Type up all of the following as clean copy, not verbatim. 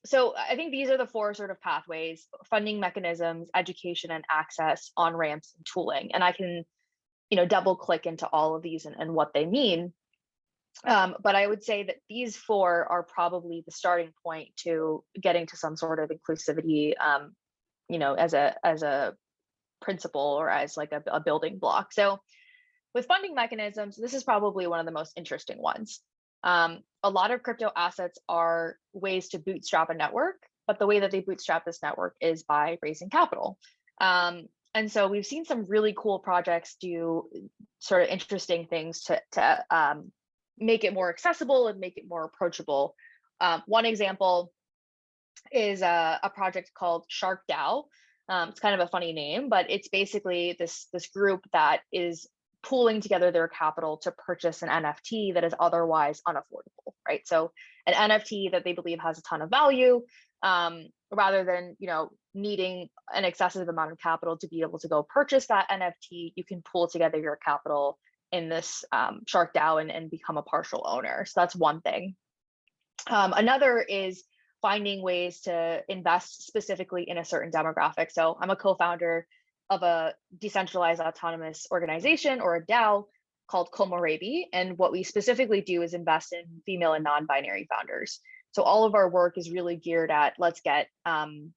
So I think these are the four sort of pathways: funding mechanisms, education and access, on-ramps, and tooling. And I can, double click into all of these and what they mean. But I would say that these four are probably the starting point to getting to some sort of inclusivity, as a principle or as like a building block. So with funding mechanisms, this is probably one of the most interesting ones. A lot of crypto assets are ways to bootstrap a network, but the way that they bootstrap this network is by raising capital. And so we've seen some really cool projects do sort of interesting things to make it more accessible and make it more approachable. One example is a project called Shark DAO. It's kind of a funny name, but it's basically this group that is pooling together their capital to purchase an NFT that is otherwise unaffordable, right? So an NFT that they believe has a ton of value, rather than needing an excessive amount of capital to be able to go purchase that NFT, you can pool together your capital in this Shark DAO and become a partial owner. So that's one thing. Another is finding ways to invest specifically in a certain demographic. So I'm a co-founder of a decentralized autonomous organization, or a DAO, called Komorebi. And what we specifically do is invest in female and non-binary founders. So all of our work is really geared at, let's get some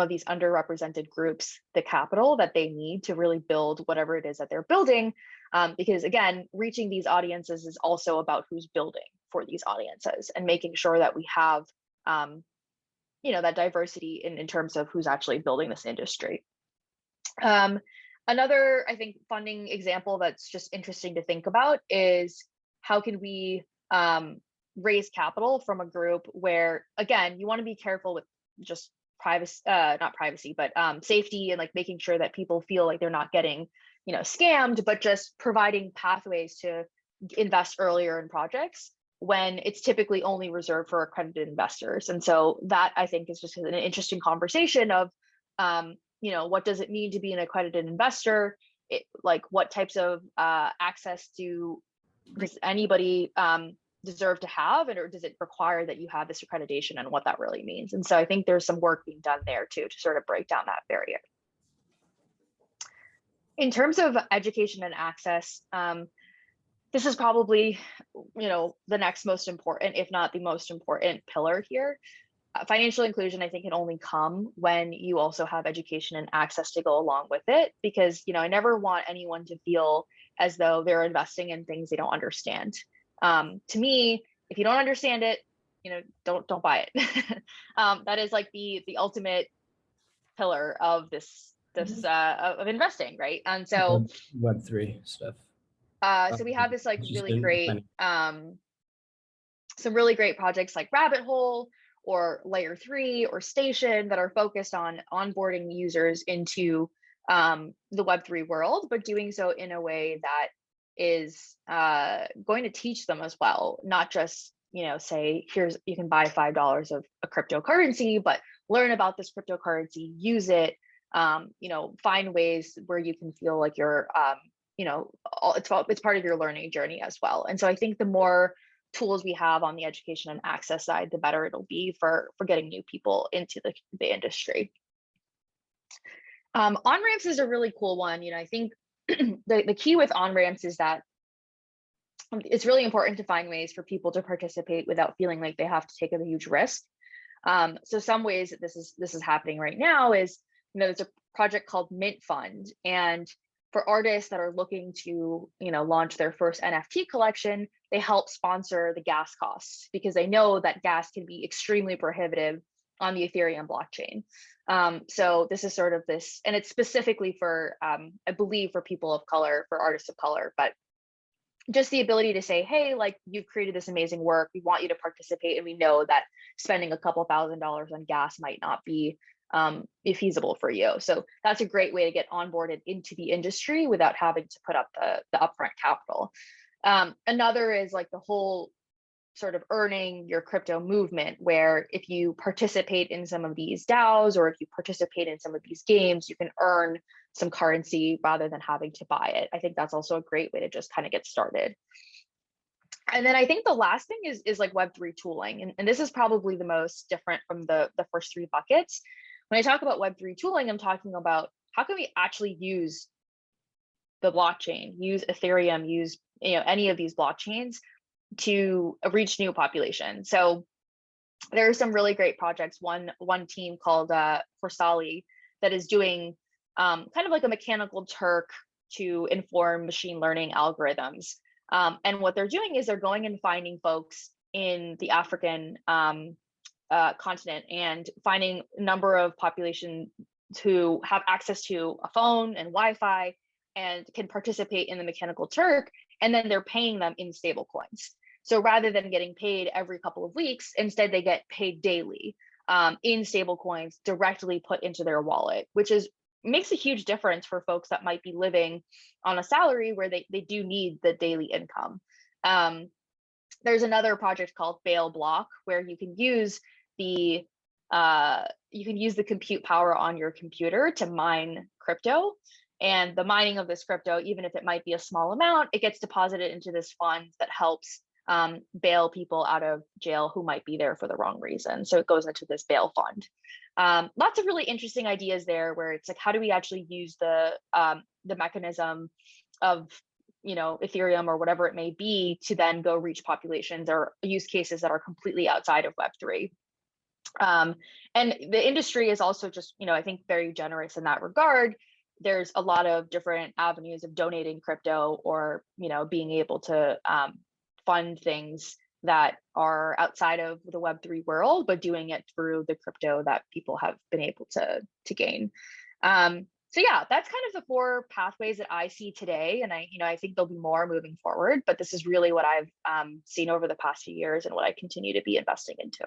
of these underrepresented groups the capital that they need to really build whatever it is that they're building. Because again, reaching these audiences is also about who's building for these audiences and making sure that we have that diversity in terms of who's actually building this industry. Another, I think, funding example that's just interesting to think about is how can we raise capital from a group where, again, you want to be careful with just privacy, not privacy, but safety, and like making sure that people feel like they're not getting, scammed, but just providing pathways to invest earlier in projects when it's typically only reserved for accredited investors. And so that, I think, is just an interesting conversation of, what does it mean to be an accredited investor? Like what types of access does anybody deserve to have, or does it require that you have this accreditation, and what that really means? And so I think there's some work being done there too, to sort of break down that barrier. In terms of education and access, this is probably, the next most important, if not the most important pillar here. Financial inclusion, I think, can only come when you also have education and access to go along with it, because, I never want anyone to feel as though they're investing in things they don't understand. To me, if you don't understand it, don't buy it. That is like the ultimate pillar of this of investing, right? And so Web3 stuff. So we have this like really great, some really great projects like Rabbit Hole or Layer 3 or Station that are focused on onboarding users into the Web3 world, but doing so in a way that is going to teach them as well, not just, say, you can buy $5 of a cryptocurrency, but learn about this cryptocurrency, use it, find ways where you can feel like you're, it's part of your learning journey as well. And so I think the more tools we have on the education and access side, the better it'll be for getting new people into the industry. On-ramps is a really cool one. I think the key with on-ramps is that it's really important to find ways for people to participate without feeling like they have to take a huge risk. So some ways that this is happening right now is, there's a project called Mint Fund, and for artists that are looking to, launch their first NFT collection, they help sponsor the gas costs, because they know that gas can be extremely prohibitive on the Ethereum blockchain. So this is sort of this, and it's specifically for, I believe, for people of color, for artists of color, but just the ability to say, hey, like, you've created this amazing work, we want you to participate, and we know that spending a couple $1,000s on gas might not be feasible for you. So that's a great way to get onboarded into the industry without having to put up the upfront capital. Another is like the whole sort of earning your crypto movement, where if you participate in some of these DAOs, or if you participate in some of these games, you can earn some currency rather than having to buy it. I think that's also a great way to just kind of get started. And then I think the last thing is like Web3 tooling. And this is probably the most different from the first three buckets. When I talk about Web3 tooling, I'm talking about how can we actually use the blockchain, use Ethereum, use any of these blockchains to reach new populations. So there are some really great projects. One team called Forsali that is doing kind of like a mechanical Turk to inform machine learning algorithms. And what they're doing is they're going and finding folks in the African continent and finding a number of population who have access to a phone and Wi-Fi and can participate in the mechanical Turk, and then they're paying them in stable coins. So rather than getting paid every couple of weeks, instead they get paid daily in stable coins directly put into their wallet, which makes a huge difference for folks that might be living on a salary where they do need the daily income. There's another project called Bail Block where you can use the compute power on your computer to mine crypto. And the mining of this crypto, even if it might be a small amount, it gets deposited into this fund that helps bail people out of jail who might be there for the wrong reason. So it goes into this bail fund. Lots of really interesting ideas there where it's like, how do we actually use the mechanism of Ethereum or whatever it may be to then go reach populations or use cases that are completely outside of Web3. And the industry is also just, I think very generous in that regard. There's a lot of different avenues of donating crypto or, being able to fund things that are outside of the Web3 world, but doing it through the crypto that people have been able to gain. So yeah, that's kind of the four pathways that I see today. And I think there'll be more moving forward, but this is really what I've seen over the past few years and what I continue to be investing into.